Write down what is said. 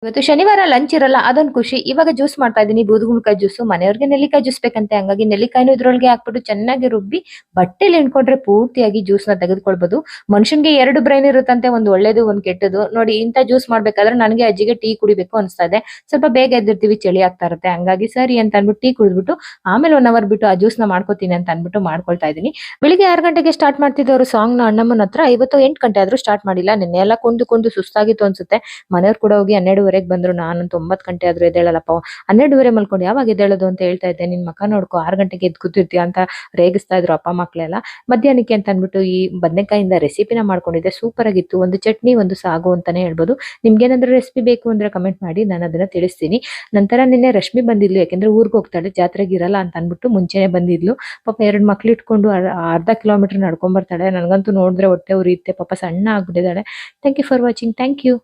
ಇವತ್ತು ಶನಿವಾರ ಲಂಚ್ ಇರಲ್ಲ ಅದೊಂದು ಖುಷಿ. ಇವಾಗ ಜ್ಯೂಸ್ ಮಾಡ್ತಾ ಇದ್ದೀನಿ ಬೂದುಗುಂಬಳಕಾಯಿ ಜ್ಯೂಸು. ಮನೆಯವ್ರಿಗೆ ನೆಲ್ಲಿಕಾಯಿ ಜ್ಯೂಸ್ ಬೇಕಂತೆ ಹಂಗಾಗಿ ನೆಲ್ಲಿಕಾಯಿನೂ ಇದ್ರೊಳಗೆ ಹಾಕ್ಬಿಟ್ಟು ಚೆನ್ನಾಗಿ ರುಬ್ಬಿ ಬಟ್ಟೆಲಿ ಹಿಂಡ್ಕೊಂಡ್ರೆ ಪೂರ್ತಿಯಾಗಿ ಜ್ಯೂಸ್‌ನ ತೆಗೆದುಕೊಳ್ಬೋದು. ಮನುಷ್ಯನ್ಗೆ 2 ಬ್ರೈನ್ ಇರುತ್ತಂತೆ, ಒಂದು ಒಳ್ಳೇದು, ಒಂದು ಕೆಟ್ಟದ್ದು. ನೋಡಿ ಇಂಥ ಜ್ಯೂಸ್ ಮಾಡ್ಬೇಕಾದ್ರೆ ನನಗೆ ಅಜ್ಜಿಗೆ ಟೀ ಕುಡಿಬೇಕು ಅನಿಸ್ತಾ ಇದೆ. ಸ್ವಲ್ಪ ಬೇಗ ಎದ್ದಿರ್ತೀವಿ, ಚಳಿ ಆಗ್ತಾ ಇರುತ್ತೆ. ಹಂಗಾಗಿ ಸರಿ ಅಂತ ಅಂದ್ಬಿಟ್ಟು ಟೀ ಕುಡಿದ್ಬಿಟ್ಟು ಆಮೇಲೆ 1 ಅವರ್ ಬಿಟ್ಟು ಆ ಜ್ಯೂಸ್‌ನ ಮಾಡ್ಕೋತೀನಿ ಅಂತ ಅಂದ್ಬಿಟ್ಟು ಮಾಡ್ಕೊಳ್ತಾ ಇದ್ದೀನಿ. ಬೆಳಿಗ್ಗೆ 6 ಗಂಟೆಗೆ ಸ್ಟಾರ್ಟ್ ಮಾಡ್ತಿದ್ದವರು ಸಾಂಗ್‌ನ ಅಣ್ಣಮ್ಮನ ಹತ್ರ, ಇವತ್ತು 8 ಗಂಟೆ ಆದ್ರೂ ಸ್ಟಾರ್ಟ್ ಮಾಡಿಲ್ಲ. ನಿನ್ನೆ ಎಲ್ಲ ಕುಂದು ಸುಸ್ತಾಗಿತ್ತು ಅನ್ಸುತ್ತೆ. ಮನೆಯವ್ರು ಕೂಡ ಹೋಗಿ 12:30ಗೆ ಬಂದ್ರು. ನಾನಂತೂ 9 ಗಂಟೆ ಆದ್ರೂ ಎದ್ದೇಳಲ್ಲಪ್ಪ. 12:30 ಮಲ್ಕೊಂಡು ಯಾವಾಗ ಎದ್ದೇಳೋದು ಅಂತ ಹೇಳ್ತಾ ಇದ್ದೆ. ನಿನ್ ಮಕ ನೋಡ್ಕೊ 6 ಗಂಟೆಗೆ ಎದ್ದು ಕೂತಿರ್ತೀಯ ಅಂತ ರೇಗಿಸ್ತಾ ಇದ್ರು ಅಪ್ಪ ಮಕ್ಳೆಲ್ಲ. ಮಧ್ಯಾಹ್ನಕ್ಕೆ ಅಂತ ಅಂದ್ಬಿಟ್ಟು ಈ ಬದನೆಕಾಯಿಂದ ರೆಸಿಪಿನ ಮಾಡ್ಕೊಂಡಿದ್ದೆ. ಸೂಪರ್ ಆಗಿತ್ತು. ಒಂದು ಚಟ್ನಿ, ಒಂದು ಸಾಗು ಅಂತಾನೆ ಹೇಳ್ಬೋದು. ನಿಮ್ಗೇನಾದ್ರೂ ರೆಸಿಪಿ ಬೇಕು ಅಂದ್ರೆ ಕಮೆಂಟ್ ಮಾಡಿ, ನಾನು ಅದನ್ನ ತಿಳಿಸ್ತೀನಿ. ನಂತರ ನಿನ್ನೆ ರಶ್ಮಿ ಬಂದಿದ್ಲು, ಯಾಕೆಂದ್ರೆ ಊರಿಗೆ ಹೋಗ್ತಾಳೆ, ಜಾತ್ರೆಗೆ ಇರಲ್ಲ ಅಂತ ಅಂದ್ಬಿಟ್ಟು ಮುಂಚೆನೆ ಬಂದಿದ್ಲು. ಪಾಪ 2 ಮಕ್ಳು ಇಟ್ಕೊಂಡು ಅರ್ಧ ಕಿಲೋಮೀಟರ್ ನಡ್ಕೊಂಡ್ ಬರ್ತಾಳೆ. ನನಗಂತೂ ನೋಡಿದ್ರೆ ಹೊಟ್ಟೆ ಉರಿಯುತ್ತೆ. ಪಾಪ ಸಣ್ಣ ಆಗ್ಬಿಟ್ಟಿದ್ದಾಳೆ. Thank you for watching. Thank you.